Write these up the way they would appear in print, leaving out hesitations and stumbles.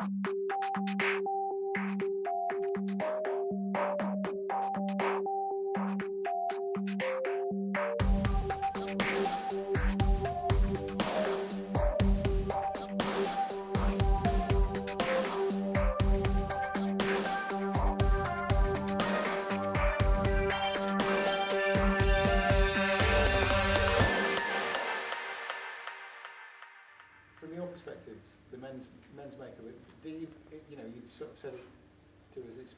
From your perspective, the men's makeup, do you you've sort of said it to us,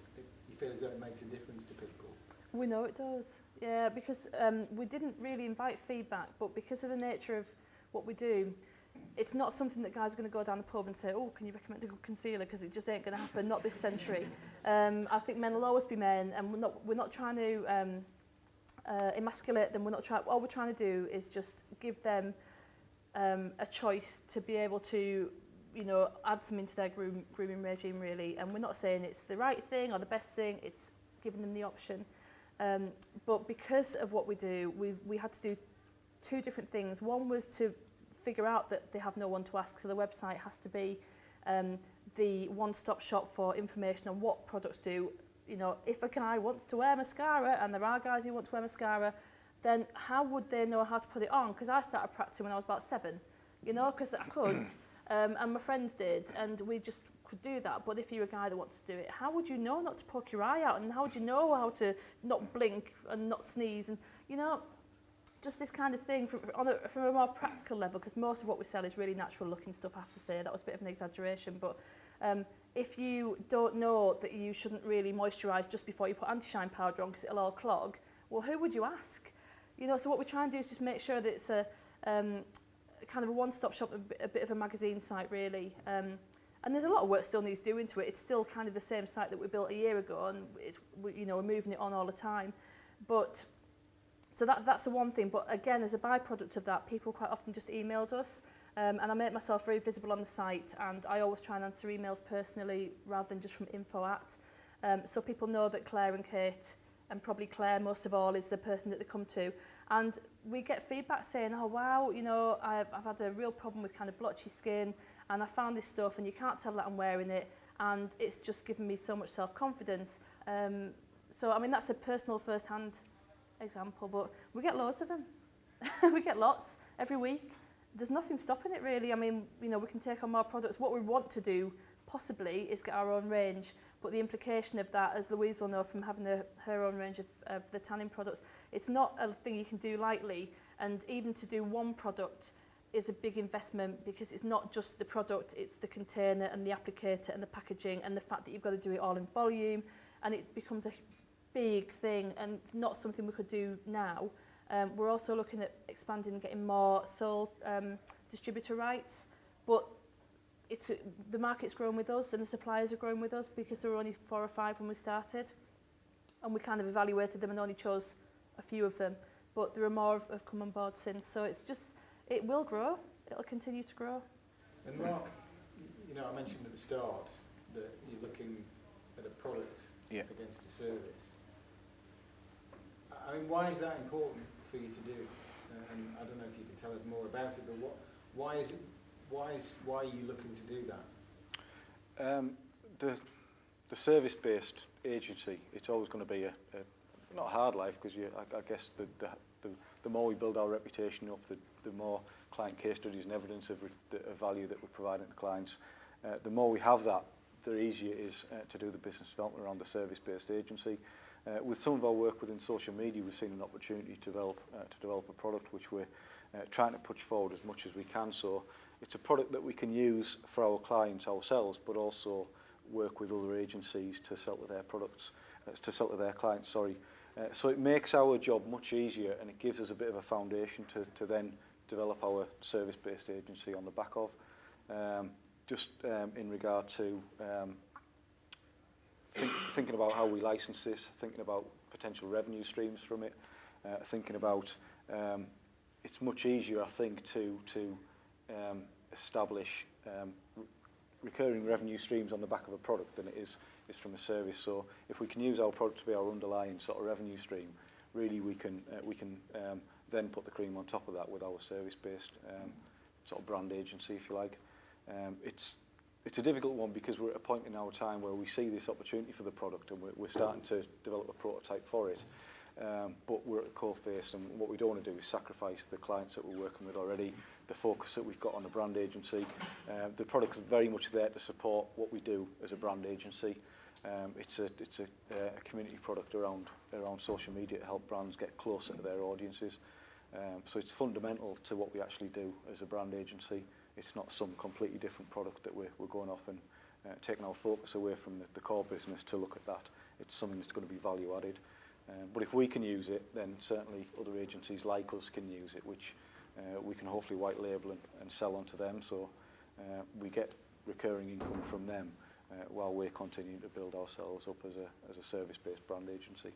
you feel as though it makes a difference to people? We know it does, yeah, because we didn't really invite feedback, but because of the nature of what we do, it's not something that guys are going to go down the pub and say, oh, can you recommend a good concealer, because it just ain't going to happen, not this century. I think men will always be men, and we're not trying to emasculate them. All we're trying to do is just give them a choice to be able to, add some into their grooming regime, really. And we're not saying it's the right thing or the best thing, it's giving them the option. But because of what we do, we had to do two different things. One was to figure out that they have no one to ask, so the website has to be the one-stop shop for information on what products do. If a guy wants to wear mascara, and there are guys who want to wear mascara, then how would they know how to put it on? Because I started practicing when I was about 7, because I could, and my friends did, and we just could do that. But if you're a guy that wants to do it, how would you know not to poke your eye out, and how would you know how to not blink and not sneeze, and just this kind of thing from a more practical level, because most of what we sell is really natural looking stuff, I have to say. That was a bit of an exaggeration, but if you don't know that you shouldn't really moisturise just before you put anti-shine powder on because it'll all clog, well, who would you ask? So what we try and do is just make sure that it's a kind of a one-stop shop, a bit of a magazine site, really. And there's a lot of work still needs doing to it. It's still kind of the same site that we built a year ago, and we're moving it on all the time. But so that's the one thing. But again, as a byproduct of that, people quite often just emailed us, and I make myself very visible on the site, and I always try and answer emails personally rather than just from info@. So people know that Claire and Kate, and probably Claire most of all, is the person that they come to. And we get feedback saying, oh wow, I've had a real problem with kind of blotchy skin, and I found this stuff, and you can't tell that I'm wearing it, and it's just given me so much self-confidence. So I mean, that's a personal first-hand example, but we get loads of them. We get lots every week. There's nothing stopping it, really. I mean, we can take on more products. What we want to do possibly is get our own range, but the implication of that, as Louise will know from having her own range of the tanning products, it's not a thing you can do lightly, and even to do one product is a big investment, because it's not just the product, it's the container and the applicator and the packaging, and the fact that you've got to do it all in volume, and it becomes a big thing and not something we could do now. We're also looking at expanding and getting more sole distributor rights, but the market's grown with us and the suppliers are growing with us, because there were only 4 or 5 when we started, and we kind of evaluated them and only chose a few of them, but there are more have come on board since. So it will grow, it'll continue to grow. And Mark, I mentioned at the start that you're looking at a product against a service. I mean, why is that important for you to do? And I don't know if you can tell us more about it, but why are you looking to do that? The service-based agency, it's always going to be not a hard life, because I guess the more we build our reputation up, the more client case studies and evidence of value that we're providing to clients. The more we have that, the easier it is to do the business development around the service-based agency. With some of our work within social media, we've seen an opportunity to develop a product which we're trying to push forward as much as we can. So it's a product that we can use for our clients ourselves, but also work with other agencies to sell to their products, to sell to their clients. Sorry. So it makes our job much easier, and it gives us a bit of a foundation to then develop our service-based agency on the back of. In regard to thinking about how we license this, thinking about potential revenue streams from it, thinking about it's much easier, I think, to establish recurring revenue streams on the back of a product than it is from a service. So if we can use our product to be our underlying sort of revenue stream, really we can then put the cream on top of that with our service-based sort of brand agency, if you like. it's a difficult one because we're at a point in our time where we see this opportunity for the product and we're starting to develop a prototype for it. But we're at a coalface, and what we don't want to do is sacrifice the clients that we're working with already, the focus that we've got on the brand agency. The product is very much there to support what we do as a brand agency. It's a community product around social media to help brands get closer to their audiences. So it's fundamental to what we actually do as a brand agency. It's not some completely different product that we're going off and taking our focus away from the core business to look at that. It's something that's going to be value added. But if we can use it, then certainly other agencies like us can use it, which we can hopefully white label and sell onto them. So we get recurring income from them while we're continuing to build ourselves up as a service-based brand agency.